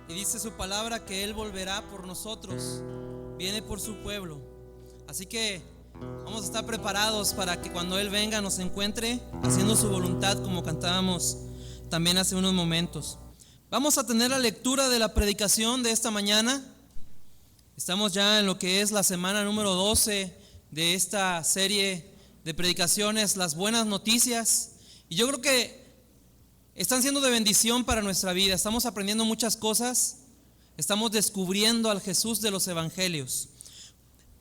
Y dice su palabra que Él volverá por nosotros, viene por su pueblo. Así que vamos a estar preparados para que cuando Él venga nos encuentre haciendo su voluntad, como cantábamos también hace unos momentos. Vamos a tener la lectura de la predicación de esta mañana. Estamos ya en lo que es la semana número 12 de esta serie de predicaciones, las buenas noticias. Y yo creo que están siendo de bendición para nuestra vida. Estamos aprendiendo muchas cosas. Estamos descubriendo al Jesús de los evangelios.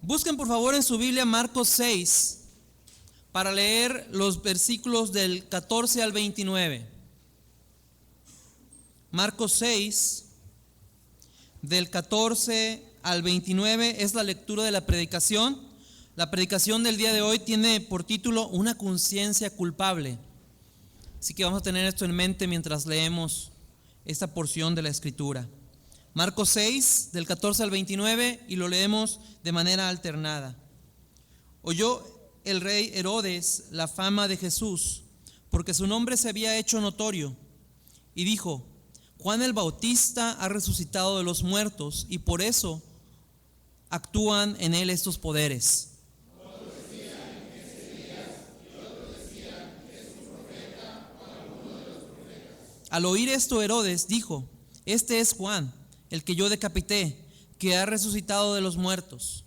Busquen por favor en su Biblia Marcos 6 para leer los versículos del 14 al 29. Marcos 6, del 14 al 29 es la lectura de la predicación. La predicación del día de hoy tiene por título Una conciencia culpable. Así que vamos a tener esto en mente mientras leemos esta porción de la Escritura. Marcos 6, del 14 al 29, y lo leemos de manera alternada. Oyó el rey Herodes la fama de Jesús, porque su nombre se había hecho notorio, y dijo: Juan el Bautista ha resucitado de los muertos, y por eso actúan en él estos poderes. Al oír esto, Herodes dijo: Este es Juan, el que yo decapité, que ha resucitado de los muertos.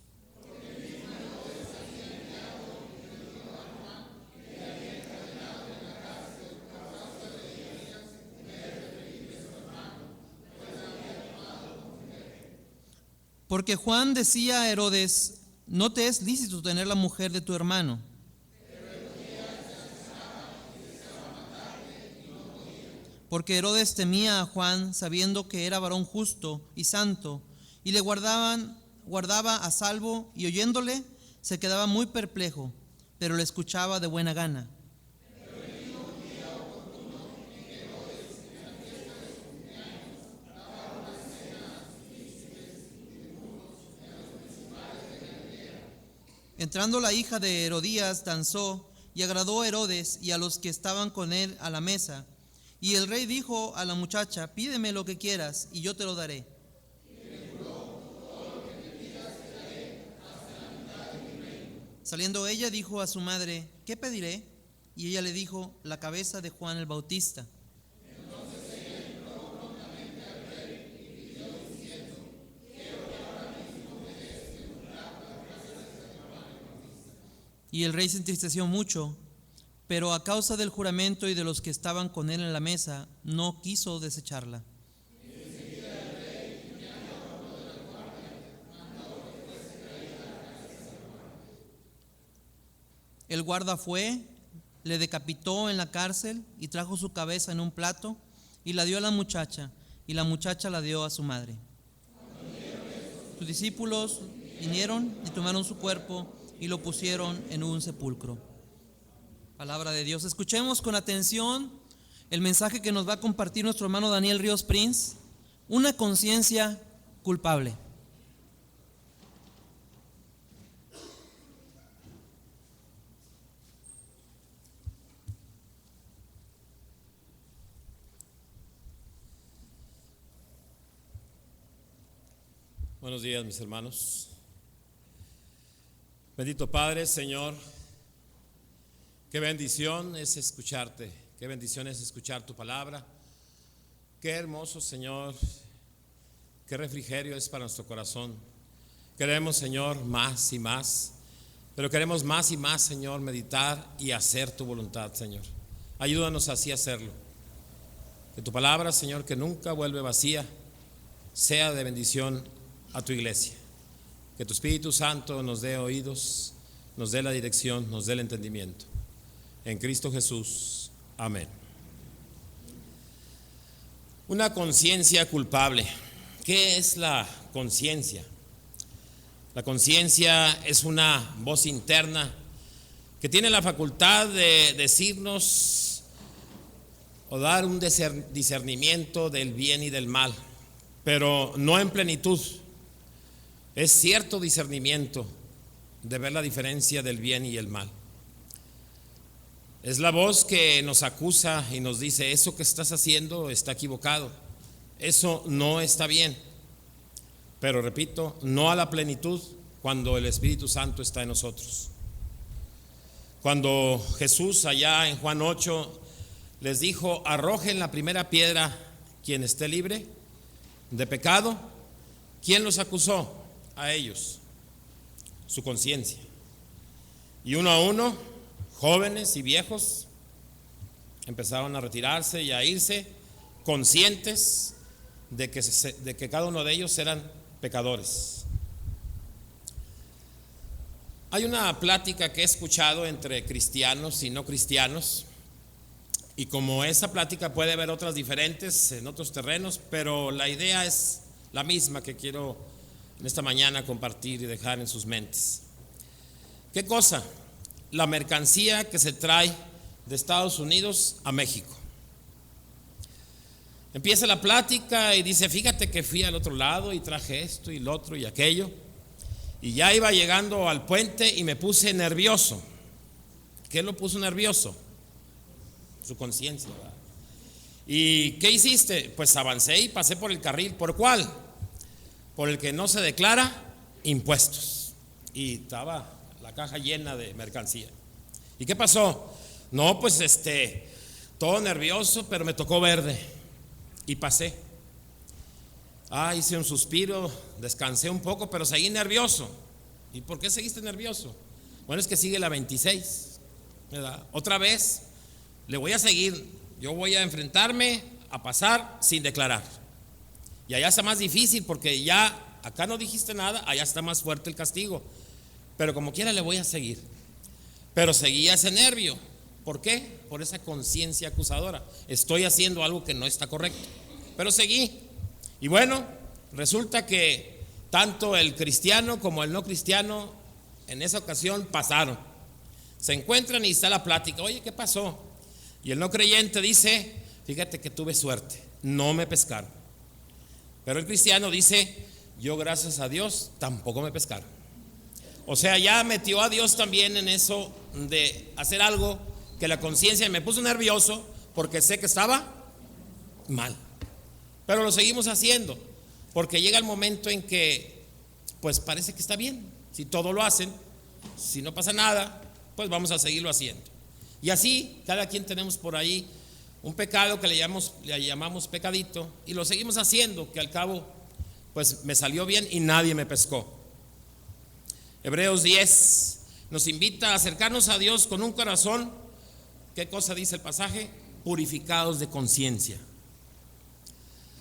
Porque Juan decía a Herodes: No te es lícito tener la mujer de tu hermano. Porque Herodes temía a Juan, sabiendo que era varón justo y santo, y le guardaba a salvo, y oyéndole se quedaba muy perplejo, pero le escuchaba de buena gana. Entrando la hija de Herodías, danzó, y agradó a Herodes y a los que estaban con él a la mesa. Y el rey dijo a la muchacha: Pídeme lo que quieras, y yo te lo daré. Saliendo ella, dijo a su madre: ¿Qué pediré? Y ella le dijo: La cabeza de Juan el Bautista. Y el rey se entristeció mucho, pero a causa del juramento y de los que estaban con él en la mesa, no quiso desecharla. El guarda fue, le decapitó en la cárcel y trajo su cabeza en un plato y la dio a la muchacha, y la muchacha la dio a su madre. Sus discípulos vinieron y tomaron su cuerpo y lo pusieron en un sepulcro. Palabra de Dios. Escuchemos con atención el mensaje que nos va a compartir nuestro hermano Daniel Ríos Prince: una conciencia culpable. Buenos días, mis hermanos. Bendito Padre, Señor, qué bendición es escucharte, qué bendición es escuchar tu palabra. Qué hermoso, Señor, qué refrigerio es para nuestro corazón. Queremos, Señor, más y más, pero queremos más y más, Señor, meditar y hacer tu voluntad, Señor. Ayúdanos así a hacerlo. Que tu palabra, Señor, que nunca vuelve vacía, sea de bendición a tu iglesia. Que tu Espíritu Santo nos dé oídos, nos dé la dirección, nos dé el entendimiento. En Cristo Jesús. Amén. Una conciencia culpable. ¿Qué es la conciencia? La conciencia es una voz interna que tiene la facultad de decirnos o dar un discernimiento del bien y del mal, pero no en plenitud. Es cierto discernimiento de ver la diferencia del bien y el mal. Es la voz que nos acusa y nos dice: eso que estás haciendo está equivocado, Eso no está bien. Pero repito, no a la plenitud cuando el Espíritu Santo está en nosotros. Cuando Jesús allá en Juan 8 les dijo: arrojen la primera piedra quien esté libre de pecado, ¿quién los acusó? A ellos, su conciencia. Y uno a uno, jóvenes y viejos, empezaron a retirarse y a irse, conscientes de que cada uno de ellos eran pecadores. Hay una plática que he escuchado entre cristianos y no cristianos, y como esa plática puede haber otras diferentes en otros terrenos, pero la idea es la misma que quiero en esta mañana compartir y dejar en sus mentes. ¿Qué cosa? La mercancía que se trae de Estados Unidos a México. Empieza la plática y dice: fíjate que fui al otro lado y traje esto y lo otro y aquello, y ya iba llegando al puente y me puse nervioso. ¿Qué lo puso nervioso? Su conciencia, ¿verdad? ¿Y qué hiciste? Pues avancé y pasé por el carril. ¿Por cuál? Por el que no se declara impuestos. Y estaba la caja llena de mercancía. ¿Y qué pasó? No, pues todo nervioso, pero me tocó verde y pasé. Hice un suspiro, descansé un poco, pero seguí nervioso. ¿Y por qué seguiste nervioso? Bueno, es que sigue la 26, ¿verdad? Otra vez le voy a seguir. Yo voy a enfrentarme a pasar sin declarar. Y allá está más difícil, porque ya acá no dijiste nada, allá está más fuerte el castigo. Pero como quiera le voy a seguir. Pero seguía ese nervio. ¿Por qué? Por esa conciencia acusadora. Estoy haciendo algo que no está correcto. Pero seguí. Y bueno, resulta que tanto el cristiano como el no cristiano en esa ocasión pasaron. Se encuentran y está la plática. Oye, ¿qué pasó? Y el no creyente dice: fíjate que tuve suerte, no me pescaron. Pero el cristiano dice: yo gracias a Dios tampoco me pescaron. O sea, ya metió a Dios también en eso de hacer algo que la conciencia me puso nervioso porque sé que estaba mal. Pero lo seguimos haciendo, porque llega el momento en que pues parece que está bien. Si todo lo hacen, si no pasa nada, pues vamos a seguirlo haciendo. Y así cada quien tenemos por ahí un pecado que le llamamos pecadito, y lo seguimos haciendo, que al cabo pues me salió bien y nadie me pescó. Hebreos 10 nos invita a acercarnos a Dios con un corazón, ¿qué cosa dice el pasaje? Purificados de conciencia.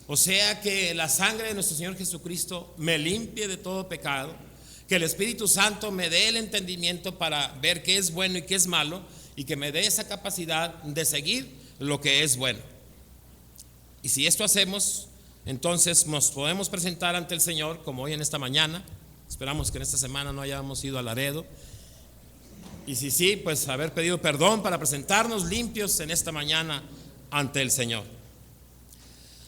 O sea, que la sangre de nuestro Señor Jesucristo me limpie de todo pecado, que el Espíritu Santo me dé el entendimiento para ver qué es bueno y qué es malo, y que me dé esa capacidad de seguir lo que es bueno. Y si esto hacemos, entonces nos podemos presentar ante el Señor, como hoy en esta mañana. Esperamos que en esta semana no hayamos ido a Laredo, y si sí, pues haber pedido perdón para presentarnos limpios en esta mañana ante el Señor.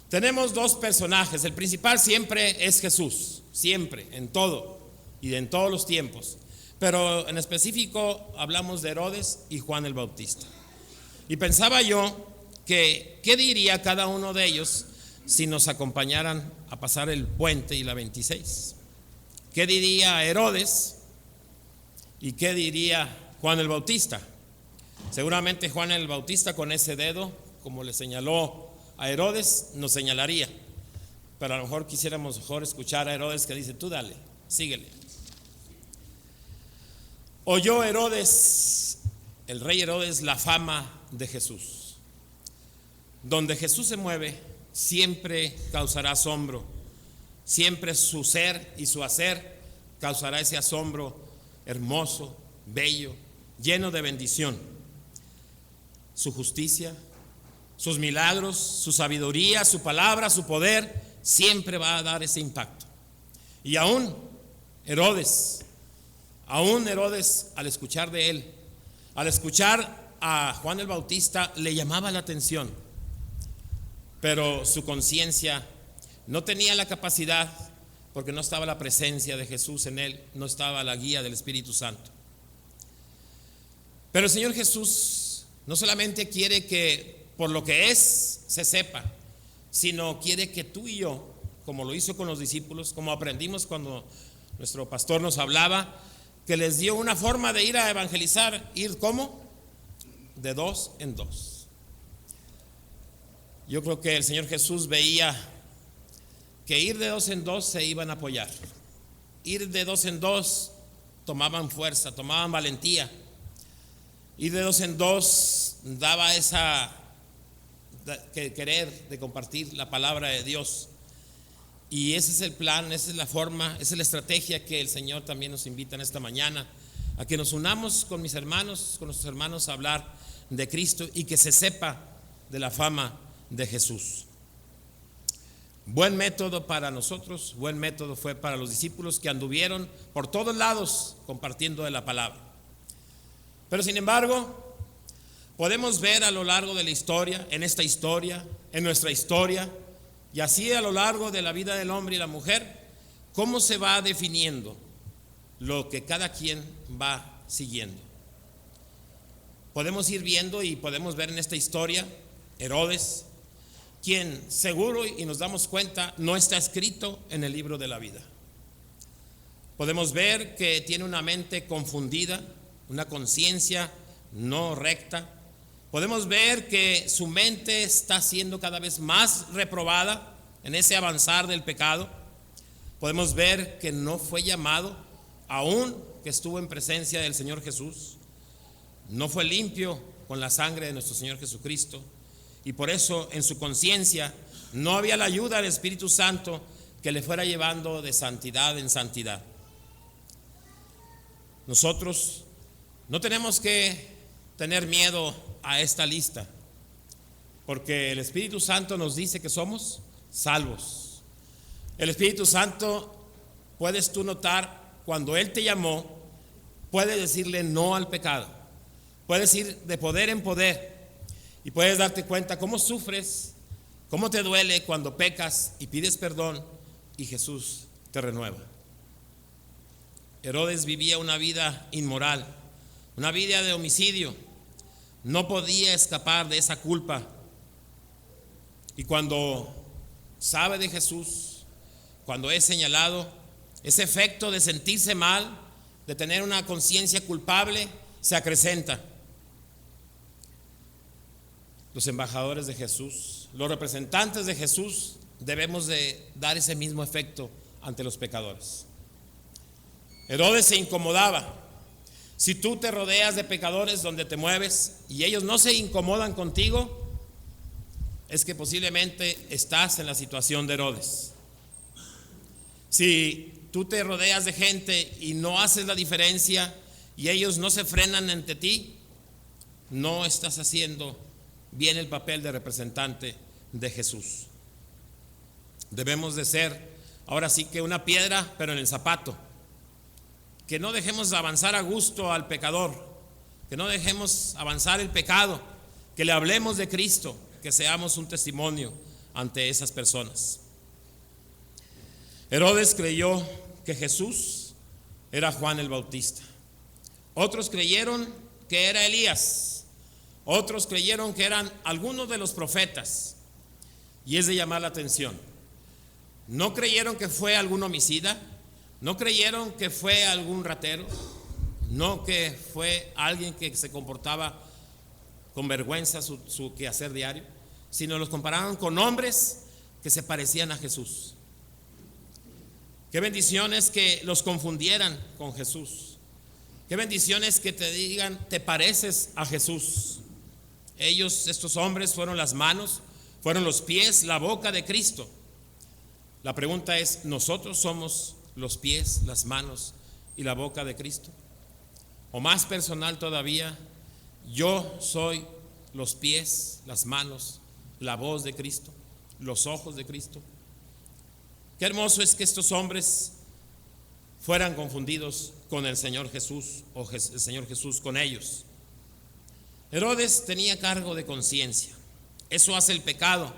Tenemos dos personajes. El principal siempre es Jesús, siempre, en todo y en todos los tiempos. Pero en específico hablamos de Herodes y Juan el Bautista. Y pensaba yo que ¿qué diría cada uno de ellos si nos acompañaran a pasar el puente y la 26? ¿Qué diría Herodes y qué diría Juan el Bautista? Seguramente Juan el Bautista, con ese dedo, como le señaló a Herodes, nos señalaría. Pero a lo mejor quisiéramos mejor escuchar a Herodes, que dice: tú dale, síguele. Oyó Herodes, el rey Herodes, la fama de Jesús. Donde Jesús se mueve, siempre causará asombro. Siempre su ser y su hacer causará ese asombro hermoso, bello, lleno de bendición. Su justicia, sus milagros, su sabiduría, su palabra, su poder, siempre va a dar ese impacto. Y aún Herodes, al escuchar de él, al escuchar a Juan el Bautista, le llamaba la atención. Pero su conciencia no tenía la capacidad, porque no estaba la presencia de Jesús en él, no estaba la guía del Espíritu Santo. Pero el Señor Jesús no solamente quiere que por lo que es se sepa, sino quiere que tú y yo, como lo hizo con los discípulos, como aprendimos cuando nuestro pastor nos hablaba, que les dio una forma de ir a evangelizar, ir ¿cómo? De 2 en 2. Yo creo que el Señor Jesús veía que ir de 2 en 2 se iban a apoyar. Ir de 2 en 2 tomaban fuerza, tomaban valentía. Ir de 2 en 2 daba esa querer de compartir la palabra de Dios. Y ese es el plan, esa es la forma, esa es la estrategia que el Señor también nos invita en esta mañana, a que nos unamos con mis hermanos, con nuestros hermanos, a hablar de Cristo y que se sepa de la fama de Jesús. Buen método para nosotros, buen método fue para los discípulos que anduvieron por todos lados compartiendo de la palabra. Pero sin embargo, podemos ver a lo largo de la historia, en esta historia, en nuestra historia, y así a lo largo de la vida del hombre y la mujer, cómo se va definiendo lo que cada quien va siguiendo. Podemos ir viendo y podemos ver en esta historia Herodes, quien seguro, y nos damos cuenta, no está escrito en el libro de la vida. Podemos ver que tiene una mente confundida, una conciencia no recta. Podemos ver que su mente está siendo cada vez más reprobada en ese avanzar del pecado. Podemos ver que no fue llamado, aún que estuvo en presencia del Señor Jesús. No fue limpio con la sangre de nuestro Señor Jesucristo. Y por eso en su conciencia no había la ayuda del Espíritu Santo que le fuera llevando de santidad en santidad. Nosotros no tenemos que tener miedo a esta lista, porque el Espíritu Santo nos dice que somos salvos. El Espíritu Santo, puedes tú notar, cuando Él te llamó, puedes decirle no al pecado. Puedes ir de poder en poder y puedes darte cuenta cómo sufres, cómo te duele cuando pecas y pides perdón y Jesús te renueva. Herodes vivía una vida inmoral, una vida de homicidio. No podía escapar de esa culpa. Y cuando sabe de Jesús, cuando es señalado, ese efecto de sentirse mal, de tener una conciencia culpable, se acrecenta. Los embajadores de Jesús, los representantes de Jesús, debemos de dar ese mismo efecto ante los pecadores. Herodes se incomodaba. Si tú te rodeas de pecadores donde te mueves y ellos no se incomodan contigo, es que posiblemente estás en la situación de Herodes. Si tú te rodeas de gente y no haces la diferencia y ellos no se frenan ante ti, no estás haciendo bien el papel de representante de Jesús. Debemos de ser, ahora sí que una piedra, pero en el zapato. Que no dejemos avanzar a gusto al pecador, que no dejemos avanzar el pecado, que le hablemos de Cristo, que seamos un testimonio ante esas personas. Herodes creyó que Jesús era Juan el Bautista. Otros creyeron que era Elías. Otros creyeron que eran algunos de los profetas. Y es de llamar la atención. No creyeron que fue algún homicida. No creyeron que fue algún ratero. No que fue alguien que se comportaba con vergüenza su quehacer diario, sino los compararon con hombres que se parecían a Jesús. Qué bendiciones que los confundieran con Jesús. Qué bendiciones que te digan, te pareces a Jesús. Ellos, estos hombres, fueron las manos, fueron los pies, la boca de Cristo. La pregunta es, ¿nosotros somos los pies, las manos y la boca de Cristo? O más personal todavía, yo soy los pies, las manos, la voz de Cristo, los ojos de Cristo. Qué hermoso es que estos hombres fueran confundidos con el Señor Jesús, o el Señor Jesús con ellos. Herodes tenía cargo de conciencia. Eso hace el pecado.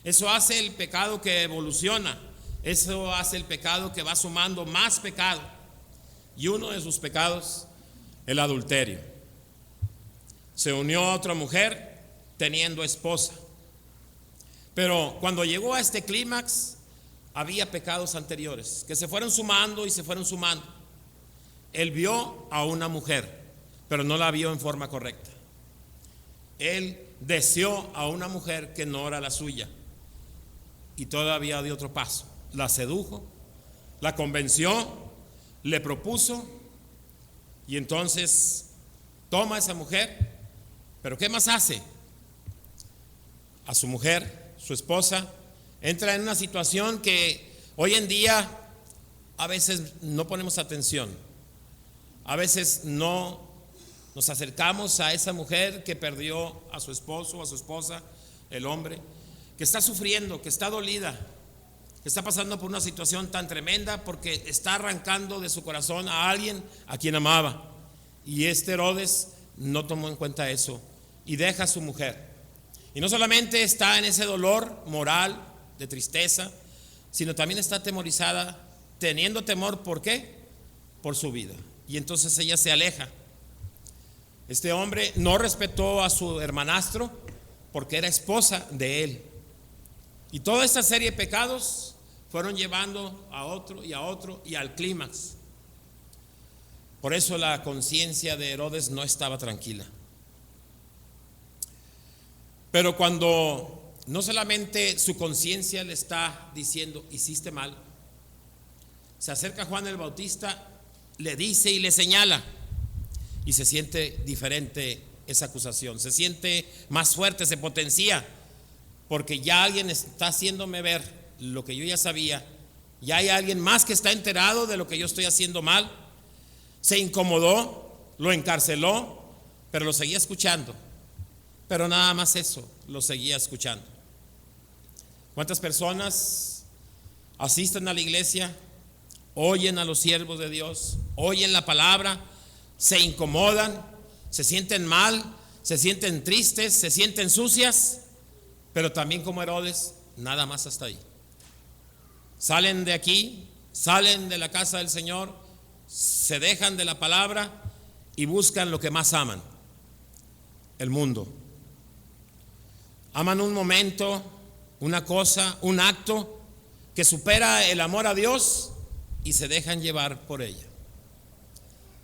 Eso hace el pecado que evoluciona. Eso hace el pecado que va sumando más pecado. Y uno de sus pecados, el adulterio. Se unió a otra mujer teniendo esposa. Pero cuando llegó a este clímax, había pecados anteriores que se fueron sumando y se fueron sumando. Él vio a una mujer, pero no la vio en forma correcta. Él deseó a una mujer que no era la suya, y todavía dio otro paso. La sedujo, la convenció, le propuso, y entonces toma a esa mujer. Pero ¿qué más hace? A su mujer, su esposa, entra en una situación que hoy en día a veces no ponemos atención. A veces no nos acercamos a esa mujer que perdió a su esposo, a su esposa, el hombre, que está sufriendo, que está dolida, que está pasando por una situación tan tremenda porque está arrancando de su corazón a alguien a quien amaba. Y Herodes no tomó en cuenta eso y deja a su mujer. Y no solamente está en ese dolor moral, de tristeza, sino también está atemorizada, teniendo temor. ¿Por qué? Por su vida. Y entonces ella se aleja. Este hombre no respetó a su hermanastro porque era esposa de él. Y toda esta serie de pecados fueron llevando a otro y a otro y al clímax. Por eso la conciencia de Herodes no estaba tranquila. Pero cuando no solamente su conciencia le está diciendo hiciste mal, se acerca Juan el Bautista, le dice y le señala, y se siente diferente esa acusación, se siente más fuerte, se potencia, porque ya alguien está haciéndome ver lo que yo ya sabía, ya hay alguien más que está enterado de lo que yo estoy haciendo mal. Se incomodó, lo encarceló, pero lo seguía escuchando. Pero nada más eso, lo seguía escuchando. ¿Cuántas personas asisten a la iglesia, oyen a los siervos de Dios, oyen la palabra, se incomodan, se sienten mal, se sienten tristes, se sienten sucias, pero también como Herodes, nada más hasta ahí? Salen de aquí, salen de la casa del Señor, se dejan de la palabra y buscan lo que más aman, el mundo. Aman un momento, una cosa, un acto que supera el amor a Dios y se dejan llevar por ella.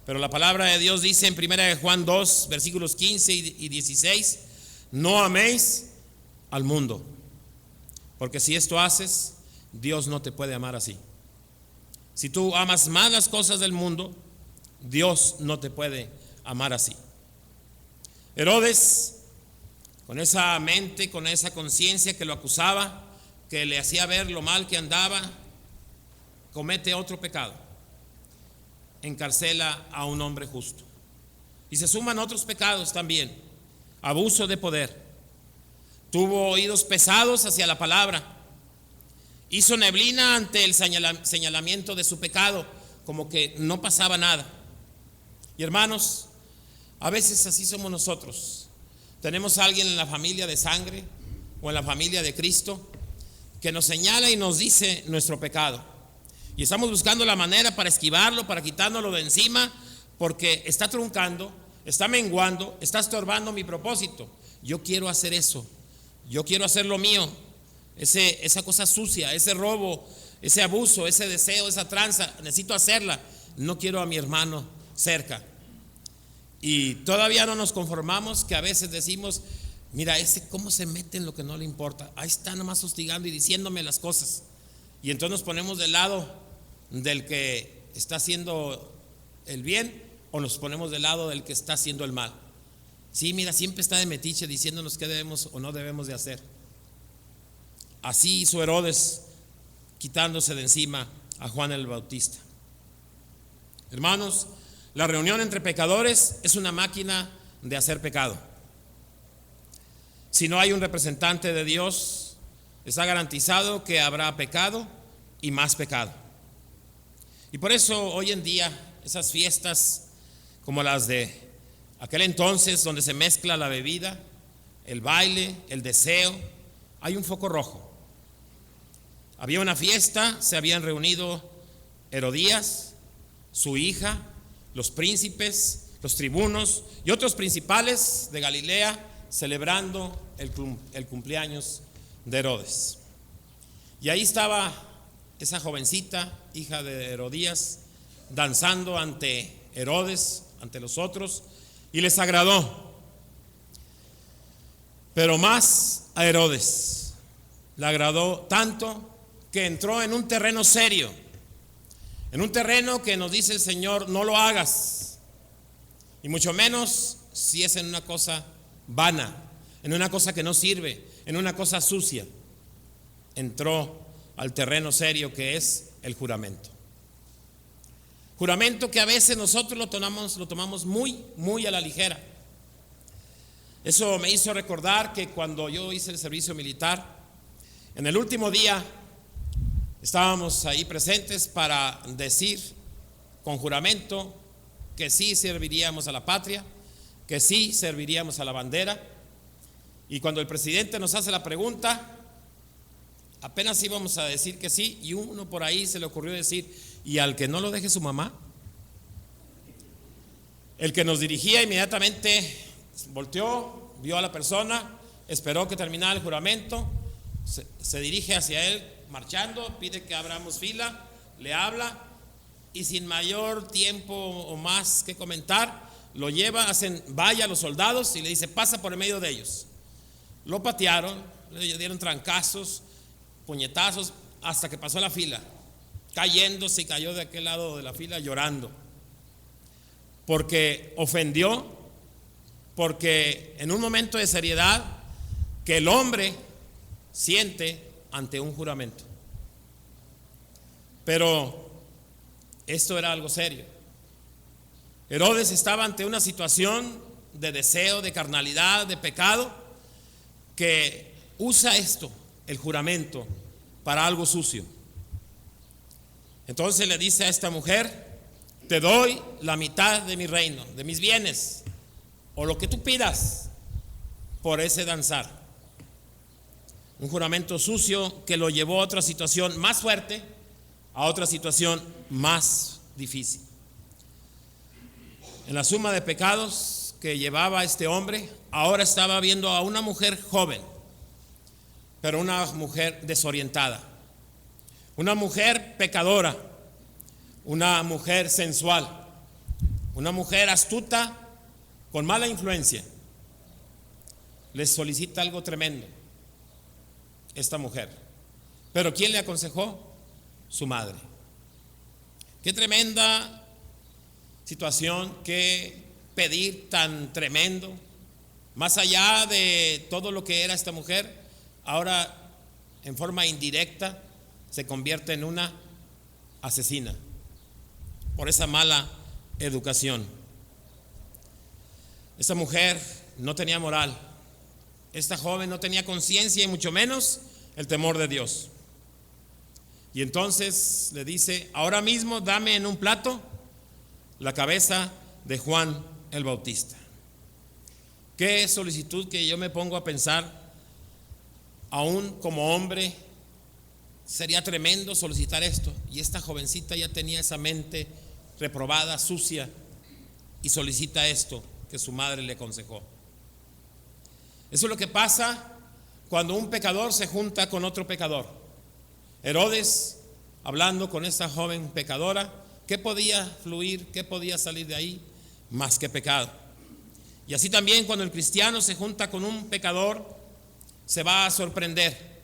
Pero la palabra de Dios dice en 1 Juan 2, versículos 15 y 16, no améis al mundo, porque si esto haces, Dios no te puede amar así. Si tú amas más las cosas del mundo, Dios no te puede amar así. Herodes, con esa mente, con esa conciencia que lo acusaba, que le hacía ver lo mal que andaba, comete otro pecado: encarcela a un hombre justo. Y se suman otros pecados también: abuso de poder, tuvo oídos pesados hacia la palabra, hizo neblina ante el señalamiento de su pecado, como que no pasaba nada. Y hermanos, a veces así somos nosotros. Tenemos a alguien en la familia de sangre o en la familia de Cristo que nos señala y nos dice nuestro pecado, y estamos buscando la manera para esquivarlo, para quitárnoslo de encima, porque está truncando, está menguando, está estorbando mi propósito. Yo quiero hacer eso, yo quiero hacer lo mío, esa cosa sucia, ese robo, ese abuso, ese deseo, esa tranza, necesito hacerla. No quiero a mi hermano cerca. Y todavía no nos conformamos, que a veces decimos, mira, ese cómo se mete en lo que no le importa, ahí está nomás hostigando y diciéndome las cosas. Y entonces nos ponemos del lado del que está haciendo el bien, o nos ponemos del lado del que está haciendo el mal. Sí, mira, siempre está de metiche diciéndonos qué debemos o no debemos de hacer. Así hizo Herodes, quitándose de encima a Juan el Bautista. Hermanos, la reunión entre pecadores es una máquina de hacer pecado. Si no hay un representante de Dios, está garantizado que habrá pecado y más pecado. Y por eso hoy en día esas fiestas como las de aquel entonces, donde se mezcla la bebida, el baile, el deseo, hay un foco rojo. Había una fiesta, se habían reunido Herodías, su hija, los príncipes, los tribunos y otros principales de Galilea, celebrando el cumpleaños de Herodes. Y ahí estaba esa jovencita, hija de Herodías, danzando ante Herodes, ante los otros, y les agradó. Pero más a Herodes le agradó tanto que entró en un terreno serio, en un terreno que nos dice el Señor: no lo hagas, y mucho menos si es en una cosa vana, en una cosa que no sirve, en una cosa sucia. Entró al terreno serio que es el juramento. Juramento que a veces nosotros lo tomamos muy a la ligera. Eso me hizo recordar que cuando yo hice el servicio militar, en el último día estábamos ahí presentes para decir con juramento que sí serviríamos a la patria, que sí serviríamos a la bandera. Y cuando el presidente nos hace la pregunta, apenas íbamos a decir que sí, y uno por ahí se le ocurrió decir: ¿y al que no lo deje su mamá? El que nos dirigía inmediatamente volteó, vio a la persona, esperó que terminara el juramento, se dirige hacia él marchando, pide que abramos fila, le habla, y sin mayor tiempo o más que comentar, lo lleva, hacen valla a los soldados y le dice: pasa por el medio de ellos. Lo patearon, le dieron trancazos, puñetazos, hasta que pasó la fila, cayéndose, y cayó de aquel lado de la fila llorando, porque ofendió, porque en un momento de seriedad que el hombre siente ante un juramento. Pero esto era algo serio. Herodes estaba ante una situación de deseo, de carnalidad, de pecado, que usa esto, el juramento, para algo sucio. Entonces le dice a esta mujer: te doy la mitad de mi reino, de mis bienes, o lo que tú pidas por ese danzar. Un juramento sucio que lo llevó a otra situación más fuerte, a otra situación más difícil. En la suma de pecados que llevaba este hombre, ahora estaba viendo a una mujer joven, pero una mujer desorientada, una mujer pecadora, una mujer sensual, una mujer astuta, con mala influencia. Les solicita algo tremendo esta mujer. Pero ¿quién le aconsejó? Su madre. Qué tremenda situación, qué pedir tan tremendo. Más allá de todo lo que era esta mujer, ahora en forma indirecta se convierte en una asesina por esa mala educación. Esta mujer no tenía moral, esta joven no tenía conciencia y mucho menos el temor de Dios. Y entonces le dice: ahora mismo dame en un plato la cabeza de Juan el Bautista. Qué solicitud que yo me pongo a pensar, aún como hombre, sería tremendo solicitar esto. Y esta jovencita ya tenía esa mente reprobada, sucia, y solicita esto que su madre le aconsejó. Eso es lo que pasa cuando un pecador se junta con otro pecador. Herodes, hablando con esta joven pecadora, ¿qué podía fluir? ¿Qué podía salir de ahí? Más que pecado. Y así también cuando el cristiano se junta con un pecador, se va a sorprender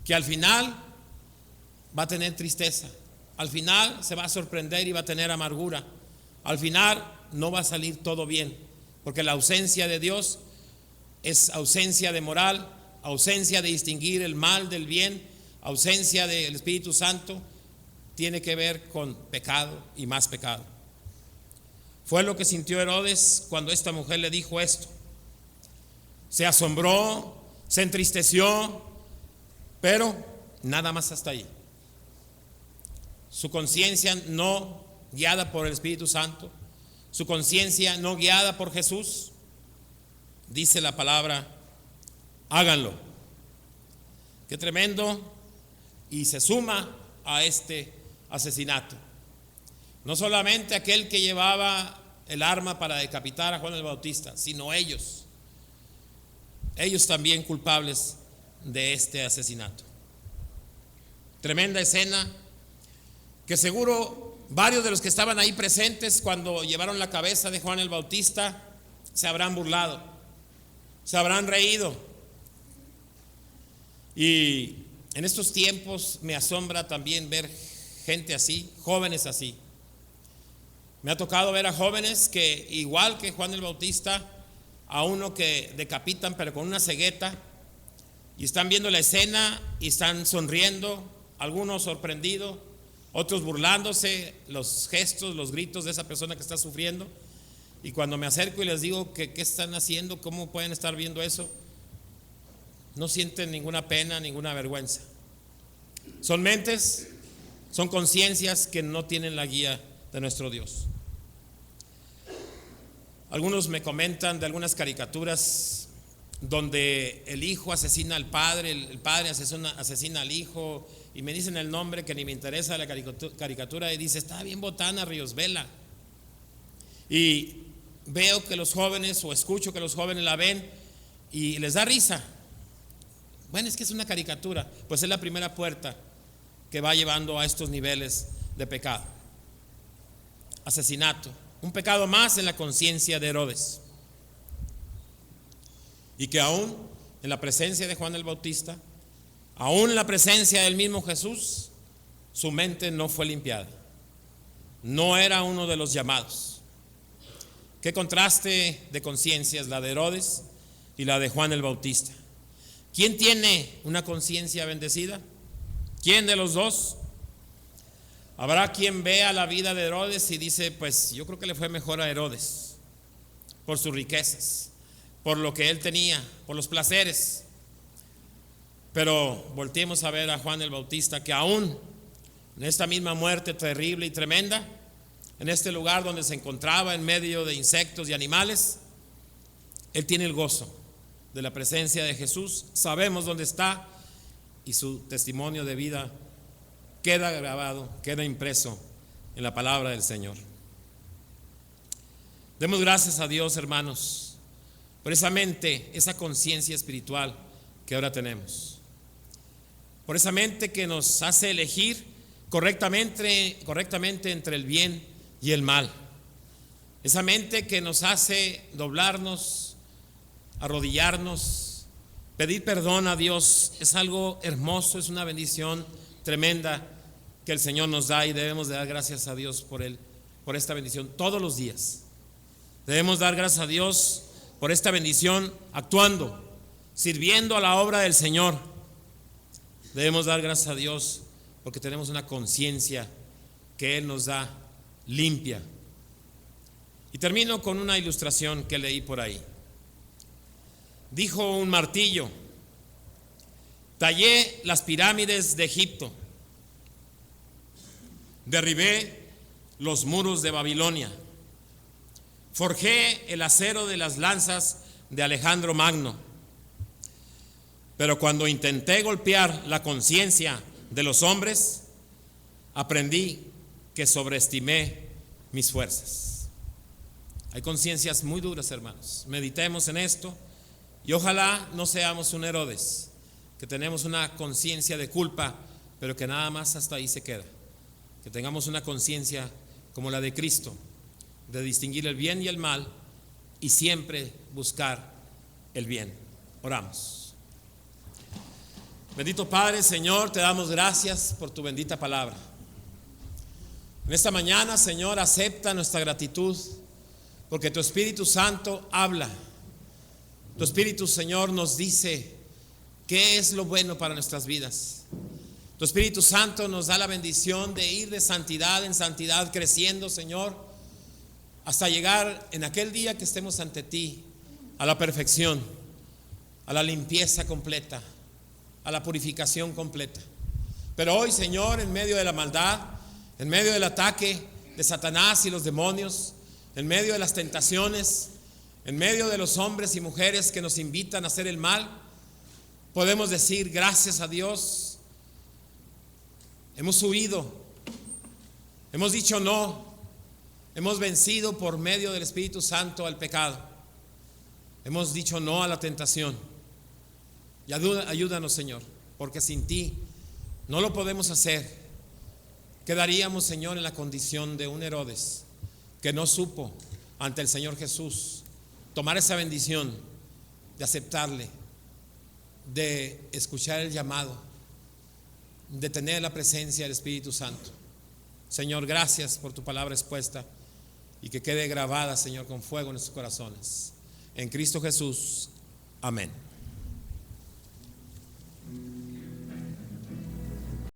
que al final va a tener tristeza, al final se va a sorprender y va a tener amargura, al final no va a salir todo bien, porque la ausencia de Dios es ausencia de moral, ausencia de distinguir el mal del bien, ausencia del Espíritu Santo, tiene que ver con pecado y más pecado. Fue lo que sintió Herodes cuando esta mujer le dijo esto. Se asombró, se entristeció, pero nada más hasta ahí. Su conciencia no guiada por el Espíritu Santo, su conciencia no guiada por Jesús, dice la palabra: háganlo. Qué tremendo. Y se suma a este asesinato no solamente aquel que llevaba el arma para decapitar a Juan el Bautista, sino ellos también culpables de este asesinato. Tremenda escena que seguro varios de los que estaban ahí presentes cuando llevaron la cabeza de Juan el Bautista se habrán burlado, se habrán reído. Y en estos tiempos me asombra también ver gente así, jóvenes así. Me ha tocado ver a jóvenes que, igual que Juan el Bautista, a uno que decapitan pero con una cegueta, y están viendo la escena y están sonriendo, algunos sorprendidos, otros burlándose, los gestos, los gritos de esa persona que está sufriendo. Y cuando me acerco y les digo que qué están haciendo, cómo pueden estar viendo eso, no sienten ninguna pena, ninguna vergüenza. Son mentes, son conciencias que no tienen la guía de nuestro Dios. Algunos me comentan de algunas caricaturas donde el hijo asesina al padre, el padre asesina al hijo, y me dicen el nombre que ni me interesa la caricatura, y dice, está bien botana Ríos Vela. Y veo que los jóvenes, o escucho que los jóvenes la ven y les da risa. Bueno, es que es una caricatura. Pues es la primera puerta que va llevando a estos niveles de pecado. Asesinato, un pecado más en la conciencia de Herodes. Y que aún en la presencia de Juan el Bautista, aún en la presencia del mismo Jesús, su mente no fue limpiada. No era uno de los llamados. Qué contraste de conciencias la de Herodes y la de Juan el Bautista. ¿Quién tiene una conciencia bendecida? ¿Quién de los dos? Habrá quien vea la vida de Herodes y dice, pues yo creo que le fue mejor a Herodes por sus riquezas, por lo que él tenía, por los placeres. Pero volteemos a ver a Juan el Bautista, que aún en esta misma muerte terrible y tremenda, en este lugar donde se encontraba en medio de insectos y animales, él tiene el gozo de la presencia de Jesús. Sabemos dónde está y su testimonio de vida queda grabado, queda impreso en la palabra del Señor. Demos gracias a Dios, hermanos, por esa mente, esa conciencia espiritual que ahora tenemos, por esa mente que nos hace elegir correctamente entre el bien y el mal, esa mente que nos hace doblarnos, arrodillarnos, pedir perdón a Dios. Es algo hermoso, es una bendición tremenda que el Señor nos da, y debemos de dar gracias a Dios por esta bendición todos los días. Debemos dar gracias a Dios por esta bendición actuando, sirviendo a la obra del Señor. Debemos dar gracias a Dios porque tenemos una conciencia que Él nos da limpia. Y termino con una ilustración que leí por ahí. Dijo un martillo: tallé las pirámides de Egipto, derribé los muros de Babilonia, forjé el acero de las lanzas de Alejandro Magno. Pero cuando intenté golpear la conciencia de los hombres, aprendí que sobreestimé mis fuerzas. Hay conciencias muy duras, hermanos. Meditemos en esto y ojalá no seamos un Herodes, que tenemos una conciencia de culpa, pero que nada más hasta ahí se queda. Que tengamos una conciencia como la de Cristo, de distinguir el bien y el mal y siempre buscar el bien. Oramos. Bendito Padre, Señor, te damos gracias por tu bendita palabra. En esta mañana, Señor, acepta nuestra gratitud porque tu Espíritu Santo habla. Tu Espíritu, Señor, nos dice qué es lo bueno para nuestras vidas. Tu Espíritu Santo nos da la bendición de ir de santidad en santidad, creciendo, Señor, hasta llegar en aquel día que estemos ante ti a la perfección, a la limpieza completa, a la purificación completa. Pero hoy, Señor, en medio de la maldad, en medio del ataque de Satanás y los demonios, en medio de las tentaciones, en medio de los hombres y mujeres que nos invitan a hacer el mal, podemos decir gracias a Dios. Hemos huido, hemos dicho no, hemos vencido por medio del Espíritu Santo al pecado, hemos dicho no a la tentación. Y ayúdanos, Señor, porque sin ti no lo podemos hacer. Quedaríamos, Señor, en la condición de un Herodes que no supo ante el Señor Jesús tomar esa bendición de aceptarle, de escuchar el llamado, de tener la presencia del Espíritu Santo. Señor, gracias por tu palabra expuesta y que quede grabada, Señor, con fuego en nuestros corazones. En Cristo Jesús, amén.